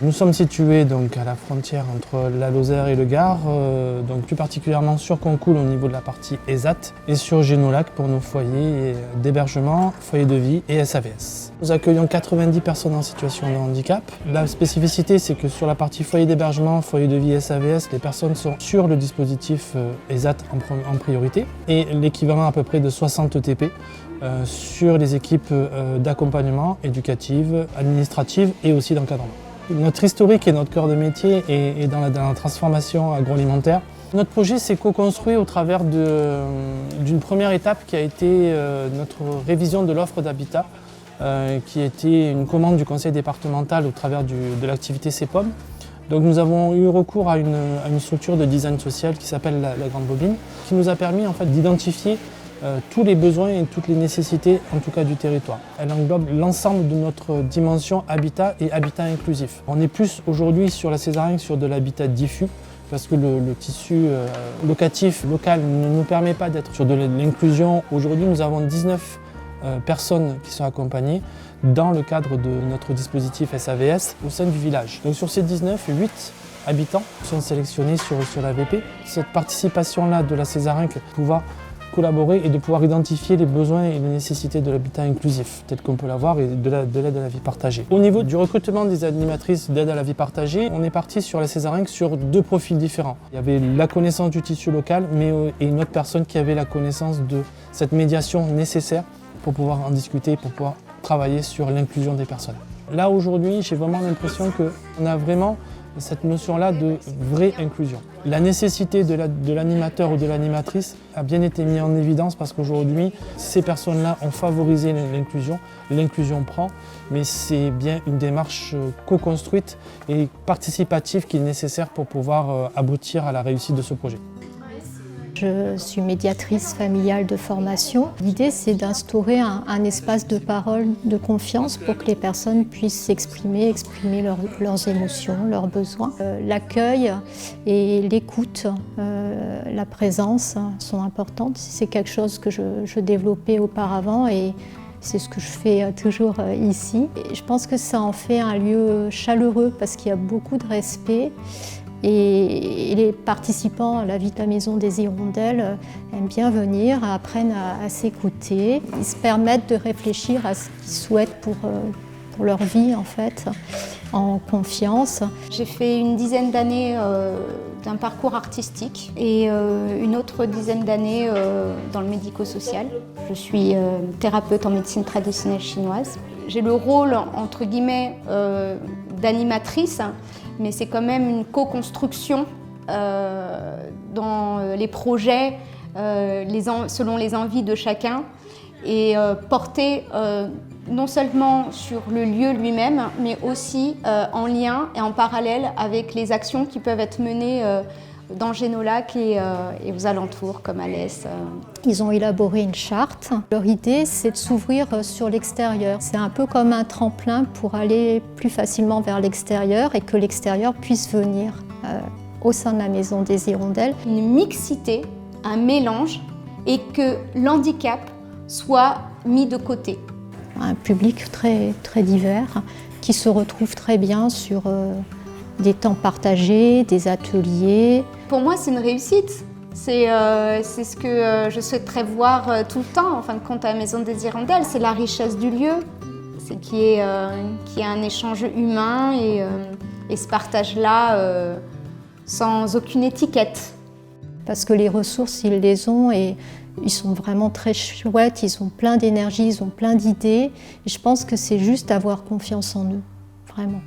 Nous sommes situés donc à la frontière entre la Lozère et le Gard, donc plus particulièrement sur Concoul au niveau de la partie ESAT et sur Génolac pour nos foyers d'hébergement, foyers de vie et SAVS. Nous accueillons 90 personnes en situation de handicap. La spécificité, c'est que sur la partie foyer d'hébergement, foyer de vie et SAVS, les personnes sont sur le dispositif ESAT en priorité et l'équivalent à peu près de 60 TP sur les équipes d'accompagnement éducative, administrative et aussi d'encadrement. Notre historique et notre cœur de métier est dans la transformation agroalimentaire. Notre projet s'est co-construit au travers d'une première étape qui a été notre révision de l'offre d'habitat, qui a été une commande du conseil départemental au travers de l'activité CEPOM. Donc nous avons eu recours à une structure de design social qui s'appelle la Grande Bobine, qui nous a permis en fait d'identifier tous les besoins et toutes les nécessités, en tout cas du territoire. Elle englobe l'ensemble de notre dimension habitat et habitat inclusif. On est plus aujourd'hui sur la Césarienne sur de l'habitat diffus, parce que le tissu locatif local ne nous permet pas d'être sur de l'inclusion. Aujourd'hui, nous avons 19 personnes qui sont accompagnées dans le cadre de notre dispositif SAVS au sein du village. Donc sur ces 19, 8 habitants sont sélectionnés sur l'AVP. Cette participation-là de la Césarienne, pouvoir collaborer et de pouvoir identifier les besoins et les nécessités de l'habitat inclusif, tel qu'on peut l'avoir, et de l'aide à la vie partagée. Au niveau du recrutement des animatrices d'aide à la vie partagée, on est parti sur la Césarienne sur 2 profils différents. Il y avait la connaissance du tissu local, et une autre personne qui avait la connaissance de cette médiation nécessaire pour pouvoir en discuter, pour pouvoir travailler sur l'inclusion des personnes. Là aujourd'hui, j'ai vraiment l'impression qu'on a vraiment cette notion-là de vraie inclusion. La nécessité de l'animateur ou de l'animatrice a bien été mise en évidence parce qu'aujourd'hui, ces personnes-là ont favorisé l'inclusion. L'inclusion prend, mais c'est bien une démarche co-construite et participative qui est nécessaire pour pouvoir aboutir à la réussite de ce projet. Je suis médiatrice familiale de formation. L'idée, c'est d'instaurer un espace de parole, de confiance pour que les personnes puissent exprimer leurs émotions, leurs besoins. L'accueil et l'écoute, la présence sont importantes. C'est quelque chose que je développais auparavant et c'est ce que je fais toujours ici. Et je pense que ça en fait un lieu chaleureux parce qu'il y a beaucoup de respect. Et les participants à la Vita Maison des Hirondelles aiment bien venir, apprennent à s'écouter. Ils se permettent de réfléchir à ce qu'ils souhaitent pour leur vie, en fait, en confiance. J'ai fait une dizaine d'années d'un parcours artistique et une autre dizaine d'années dans le médico-social. Je suis thérapeute en médecine traditionnelle chinoise. J'ai le rôle, entre guillemets, d'animatrice, mais c'est quand même une co-construction dans les projets selon les envies de chacun et porter non seulement sur le lieu lui-même, mais aussi en lien et en parallèle avec les actions qui peuvent être menées dans Génolac et aux alentours, comme Alès. Ils ont élaboré une charte. Leur idée, c'est de s'ouvrir sur l'extérieur. C'est un peu comme un tremplin pour aller plus facilement vers l'extérieur et que l'extérieur puisse venir au sein de la Maison des Hirondelles. Une mixité, un mélange, et que l'handicap soit mis de côté. Un public très, très divers qui se retrouve très bien sur des temps partagés, des ateliers. Pour moi, c'est une réussite. C'est ce que je souhaiterais voir tout le temps, en fin de compte, à la Maison des Hirondelles. C'est la richesse du lieu, c'est qu'il y ait un échange humain et ce partage-là sans aucune étiquette. Parce que les ressources, ils les ont et ils sont vraiment très chouettes, ils ont plein d'énergie, ils ont plein d'idées. Et je pense que c'est juste avoir confiance en eux, vraiment.